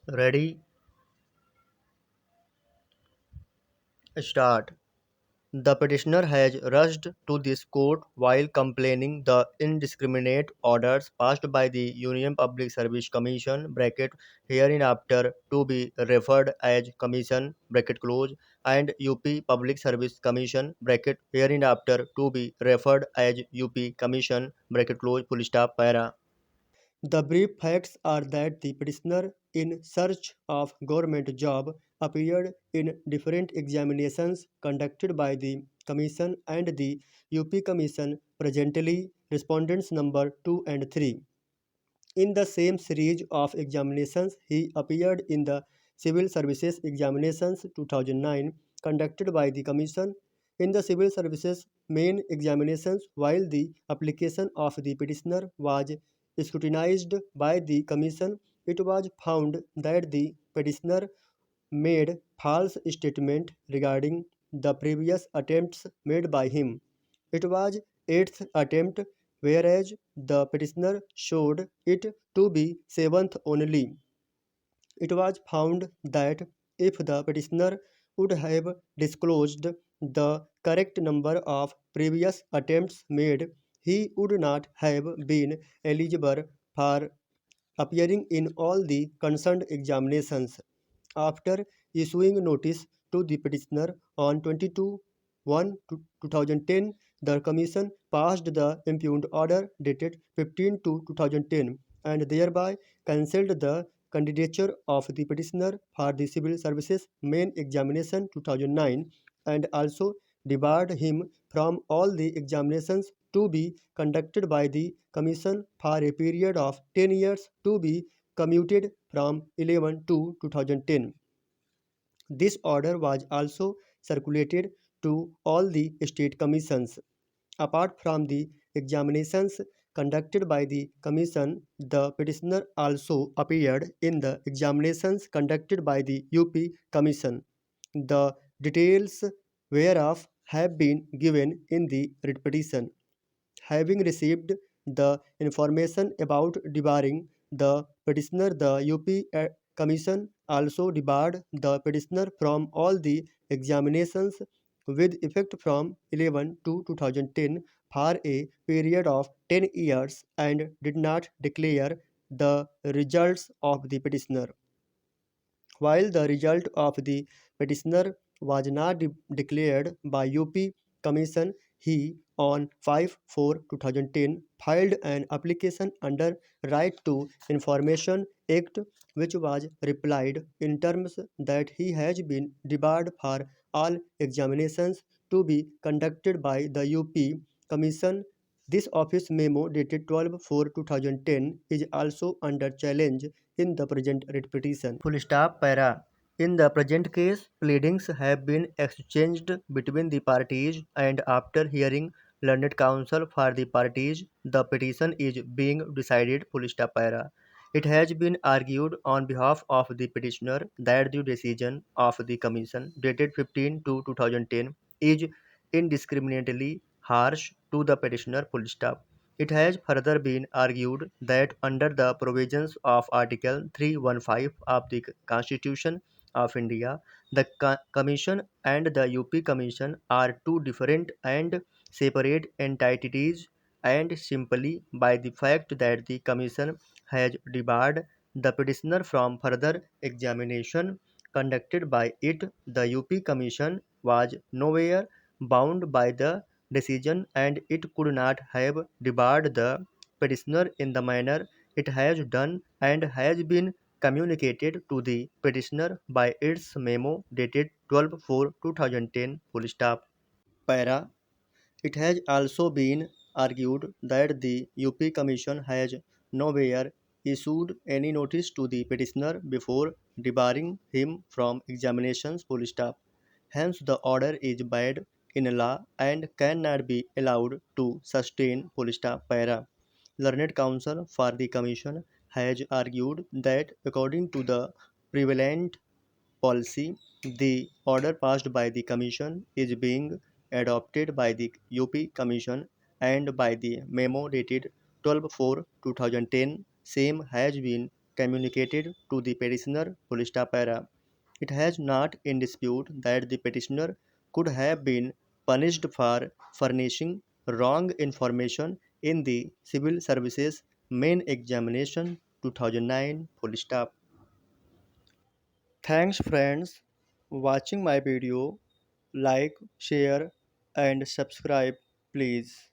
Ready? Start. The petitioner has rushed to this court while complaining the indiscriminate orders passed by the Union Public Service Commission hereinafter to be referred as Commission and UP Public Service Commission hereinafter to be referred as UP Commission full stop para. The brief facts are that the petitioner, in search of government job, appeared in different examinations conducted by the Commission and the UP Commission, presently respondents number 2 and 3. In the same series of examinations, he appeared in the Civil Services Examinations 2009 conducted by the Commission. In the Civil Services main examinations, while the application of the petitioner was scrutinized by the Commission, it was found that the petitioner made false statement regarding the previous attempts made by him. It was eighth attempt, whereas the petitioner showed it to be seventh only. It was found that if the petitioner would have disclosed the correct number of previous attempts made, he would not have been eligible for appearing in all the concerned examinations. After issuing notice to the petitioner on 22 2010, the Commission passed the impugned order dated 15 2010 and thereby cancelled the candidature of the petitioner for the Civil Services Main Examination 2009 and also debarred him from all the examinations to be conducted by the Commission for a period of 10 years to be commuted from 11 2010. This order was also circulated to all the state commissions. Apart from the examinations conducted by the commission, the petitioner also appeared in the examinations conducted by the UP Commission. The details whereof have been given in the writ petition. Having received the information about debarring the petitioner, the UP Commission also debarred the petitioner from all the examinations with effect from 11 to 2010 for a period of 10 years and did not declare the results of the petitioner. While the result of the petitioner was not declared by UP Commission, he on 5/4/2010 filed an application under Right to Information Act, which was replied in terms that he has been debarred for all examinations to be conducted by the UP Commission. This office memo dated 12/4/2010 is also under challenge in the present writ petition. Full stop para. In the present case, pleadings have been exchanged between the parties and after hearing learned counsel for the parties, the petition is being decided full stop para. It has been argued on behalf of the petitioner that the decision of the commission dated 15 to 2010 is indiscriminately harsh to the petitioner full stop. It has further been argued that under the provisions of Article 315 of the Constitution of India, the Commission and the UP Commission are two different and separate entities, and simply by the fact that the Commission has debarred the petitioner from further examination conducted by it, the UP Commission was nowhere bound by the decision and it could not have debarred the petitioner in the manner it has done and has been communicated to the petitioner by its memo dated 12/4/2010 full stop. Para. It has also been argued that the UP Commission has nowhere issued any notice to the petitioner before debarring him from examinations full stop. Hence, the order is bad in law and cannot be allowed to sustain full stop para. Learned counsel for the Commission has argued that according to the prevalent policy, the order passed by the Commission is being adopted by the UP Commission and by the memo dated 12/4/2010 same has been communicated to the petitioner full stop era. It has not in dispute that the petitioner could have been punished for furnishing wrong information in the Civil Services Main Examination 2009 full stop. Thanks friends watching my video. Like, share and subscribe please.